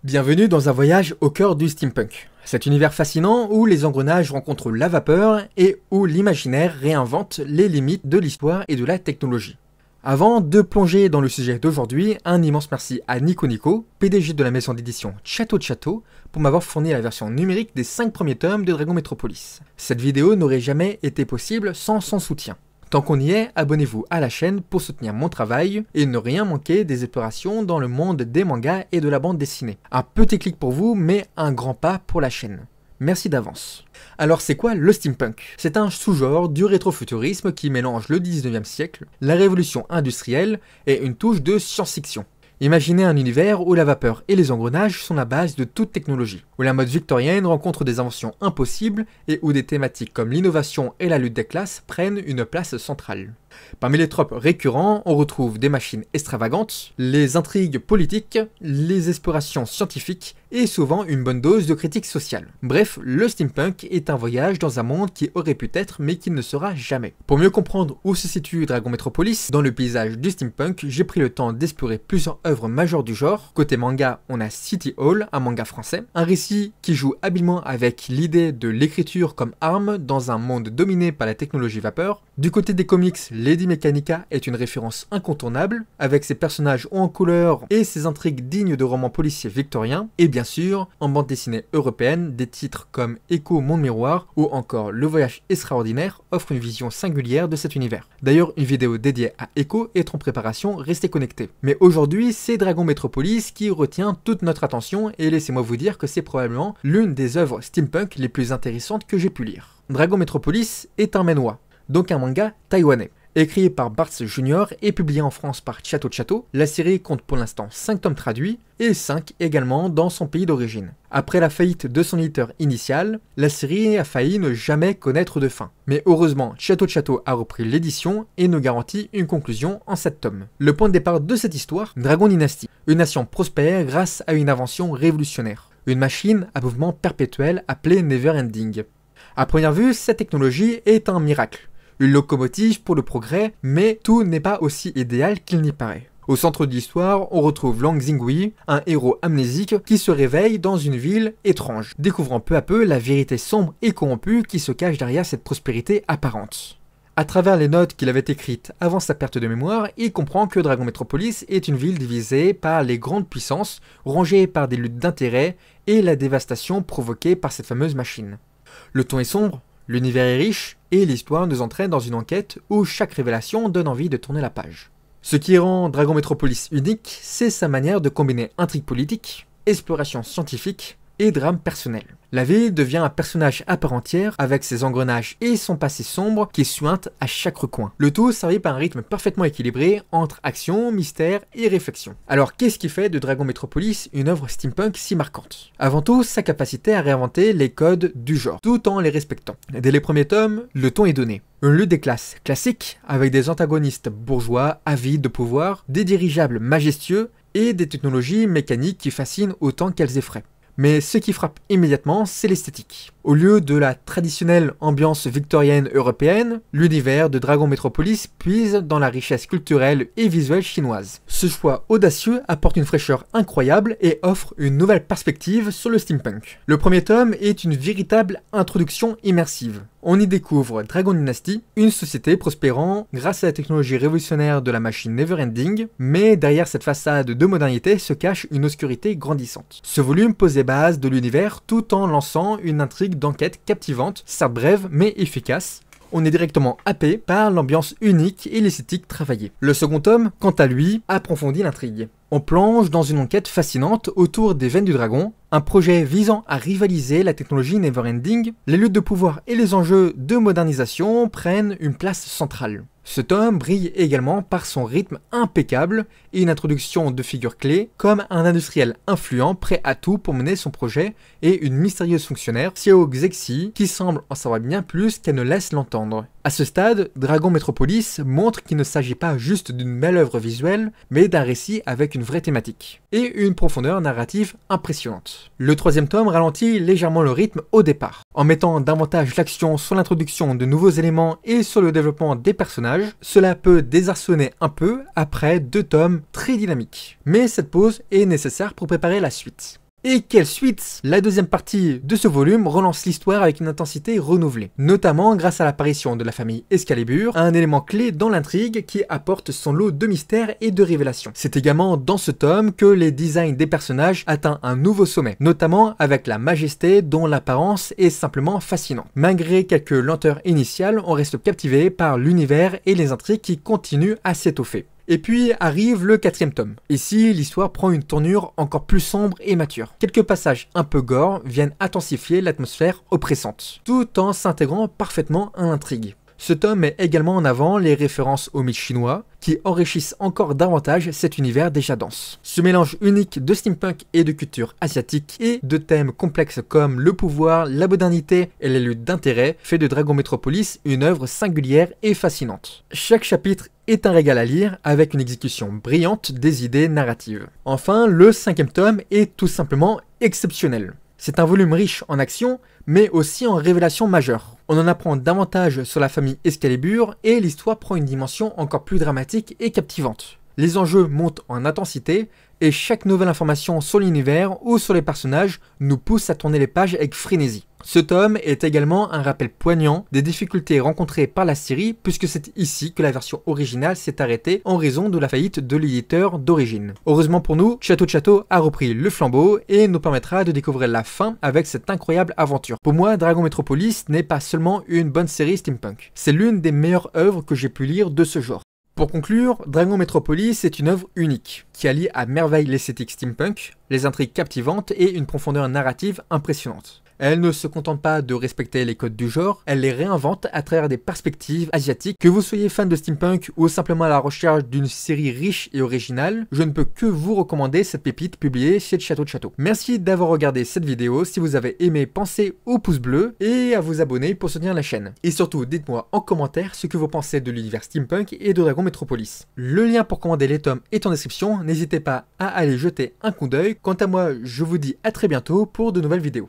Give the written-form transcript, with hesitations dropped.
Bienvenue dans un voyage au cœur du steampunk. Cet univers fascinant où les engrenages rencontrent la vapeur et où l'imaginaire réinvente les limites de l'histoire et de la technologie. Avant de plonger dans le sujet d'aujourd'hui, un immense merci à Nico, PDG de la maison d'édition Château de Château, pour m'avoir fourni la version numérique des 5 premiers tomes de Dragon Metropolis. Cette vidéo n'aurait jamais été possible sans son soutien. Tant qu'on y est, abonnez-vous à la chaîne pour soutenir mon travail et ne rien manquer des explorations dans le monde des mangas et de la bande dessinée. Un petit clic pour vous, mais un grand pas pour la chaîne. Merci d'avance. Alors c'est quoi le steampunk? C'est un sous-genre du rétrofuturisme qui mélange le 19e siècle, la révolution industrielle et une touche de science-fiction. Imaginez un univers où la vapeur et les engrenages sont la base de toute technologie, où la mode victorienne rencontre des inventions impossibles et où des thématiques comme l'innovation et la lutte des classes prennent une place centrale. Parmi les tropes récurrents, on retrouve des machines extravagantes, les intrigues politiques, les explorations scientifiques et souvent une bonne dose de critique sociale. Bref, le steampunk est un voyage dans un monde qui aurait pu être mais qui ne sera jamais. Pour mieux comprendre où se situe Dragon Metropolis dans le paysage du steampunk, j'ai pris le temps d'explorer plusieurs œuvres majeures du genre. Côté manga, on a City Hall, un manga français, un récit qui joue habilement avec l'idée de l'écriture comme arme dans un monde dominé par la technologie vapeur. Du côté des comics, Lady Mechanica est une référence incontournable, avec ses personnages hauts en couleur et ses intrigues dignes de romans policiers victoriens, et bien sûr, en bande dessinée européenne, des titres comme Echo Monde Miroir ou encore Le Voyage Extraordinaire offrent une vision singulière de cet univers. D'ailleurs, une vidéo dédiée à Echo est en préparation, restez connectés. Mais aujourd'hui, c'est Dragon Metropolis qui retient toute notre attention et laissez-moi vous dire que c'est probablement l'une des œuvres steampunk les plus intéressantes que j'ai pu lire. Dragon Metropolis est un manhwa, donc un manga taïwanais. Écrit par Barthes Jr. et publié en France par Château de Château, la série compte pour l'instant 5 tomes traduits et 5 également dans son pays d'origine. Après la faillite de son éditeur initial, la série a failli ne jamais connaître de fin. Mais heureusement, Château de Château a repris l'édition et nous garantit une conclusion en 7 tomes. Le point de départ de cette histoire, Dragon Dynasty, une nation prospère grâce à une invention révolutionnaire. Une machine à mouvement perpétuel appelée Neverending. À première vue, cette technologie est un miracle. Une locomotive pour le progrès, mais tout n'est pas aussi idéal qu'il n'y paraît. Au centre de l'histoire, on retrouve Lang Xingui, un héros amnésique qui se réveille dans une ville étrange, découvrant peu à peu la vérité sombre et corrompue qui se cache derrière cette prospérité apparente. À travers les notes qu'il avait écrites avant sa perte de mémoire, il comprend que Dragon Metropolis est une ville divisée par les grandes puissances, rongée par des luttes d'intérêts et la dévastation provoquée par cette fameuse machine. Le ton est sombre, l'univers est riche, et l'histoire nous entraîne dans une enquête où chaque révélation donne envie de tourner la page. Ce qui rend Dragon Metropolis unique, c'est sa manière de combiner intrigue politique, exploration scientifique et drame personnel. La ville devient un personnage à part entière avec ses engrenages et son passé sombre qui suinte à chaque recoin. Le tout servi par un rythme parfaitement équilibré entre action, mystère et réflexion. Alors qu'est-ce qui fait de Dragon Metropolis une œuvre steampunk si marquante? Avant tout, sa capacité à réinventer les codes du genre, tout en les respectant. Dès les premiers tomes, le ton est donné. Une lutte des classes classique avec des antagonistes bourgeois avides de pouvoir, des dirigeables majestueux et des technologies mécaniques qui fascinent autant qu'elles effraient. Mais ce qui frappe immédiatement, c'est l'esthétique. Au lieu de la traditionnelle ambiance victorienne européenne, l'univers de Dragon Metropolis puise dans la richesse culturelle et visuelle chinoise. Ce choix audacieux apporte une fraîcheur incroyable et offre une nouvelle perspective sur le steampunk. Le premier tome est une véritable introduction immersive. On y découvre Dragon Dynasty, une société prospérant grâce à la technologie révolutionnaire de la machine Neverending, mais derrière cette façade de modernité se cache une obscurité grandissante. Ce volume pose les bases de l'univers tout en lançant une intrigue d'enquête captivante, certes brève mais efficace. On est directement happé par l'ambiance unique et l'esthétique travaillée. Le second tome, quant à lui, approfondit l'intrigue. On plonge dans une enquête fascinante autour des veines du dragon, un projet visant à rivaliser la technologie Neverending. Les luttes de pouvoir et les enjeux de modernisation prennent une place centrale. Ce tome brille également par son rythme impeccable et une introduction de figures clés comme un industriel influent prêt à tout pour mener son projet et une mystérieuse fonctionnaire, Xiao Xexi, qui semble en savoir bien plus qu'elle ne laisse l'entendre. À ce stade, Dragon Metropolis montre qu'il ne s'agit pas juste d'une belle œuvre visuelle, mais d'un récit avec une vraie thématique et une profondeur narrative impressionnante. Le troisième tome ralentit légèrement le rythme au départ, en mettant davantage l'action sur l'introduction de nouveaux éléments et sur le développement des personnages. Cela peut désarçonner un peu après 2 tomes très dynamiques, mais cette pause est nécessaire pour préparer la suite. Et quelle suite! La deuxième partie de ce volume relance l'histoire avec une intensité renouvelée, notamment grâce à l'apparition de la famille Excalibur, un élément clé dans l'intrigue qui apporte son lot de mystères et de révélations. C'est également dans ce tome que les designs des personnages atteignent un nouveau sommet, notamment avec la majesté dont l'apparence est simplement fascinante. Malgré quelques lenteurs initiales, on reste captivé par l'univers et les intrigues qui continuent à s'étoffer. Et puis arrive le 4e tome. Ici, l'histoire prend une tournure encore plus sombre et mature. Quelques passages un peu gore viennent intensifier l'atmosphère oppressante, tout en s'intégrant parfaitement à l'intrigue. Ce tome met également en avant les références aux mythes chinois, qui enrichissent encore davantage cet univers déjà dense. Ce mélange unique de steampunk et de culture asiatique et de thèmes complexes comme le pouvoir, la modernité et les luttes d'intérêt fait de Dragon Metropolis une œuvre singulière et fascinante. Chaque chapitre est un régal à lire avec une exécution brillante des idées narratives. Enfin, le 5e tome est tout simplement exceptionnel. C'est un volume riche en action, mais aussi en révélations majeures. On en apprend davantage sur la famille Excalibur et l'histoire prend une dimension encore plus dramatique et captivante. Les enjeux montent en intensité et chaque nouvelle information sur l'univers ou sur les personnages nous pousse à tourner les pages avec frénésie. Ce tome est également un rappel poignant des difficultés rencontrées par la série puisque c'est ici que la version originale s'est arrêtée en raison de la faillite de l'éditeur d'origine. Heureusement pour nous, Château de Château a repris le flambeau et nous permettra de découvrir la fin avec cette incroyable aventure. Pour moi, Dragon Metropolis n'est pas seulement une bonne série steampunk, c'est l'une des meilleures œuvres que j'ai pu lire de ce genre. Pour conclure, Dragon Metropolis est une œuvre unique, qui allie à merveille l'esthétique steampunk, les intrigues captivantes et une profondeur narrative impressionnante. Elle ne se contente pas de respecter les codes du genre, elle les réinvente à travers des perspectives asiatiques. Que vous soyez fan de steampunk ou simplement à la recherche d'une série riche et originale, je ne peux que vous recommander cette pépite publiée chez Château de Château. Merci d'avoir regardé cette vidéo, si vous avez aimé, pensez au pouce bleu et à vous abonner pour soutenir la chaîne. Et surtout, dites-moi en commentaire ce que vous pensez de l'univers steampunk et de Dragon Metropolis. Le lien pour commander les tomes est en description, n'hésitez pas à aller jeter un coup d'œil. Quant à moi, je vous dis à très bientôt pour de nouvelles vidéos.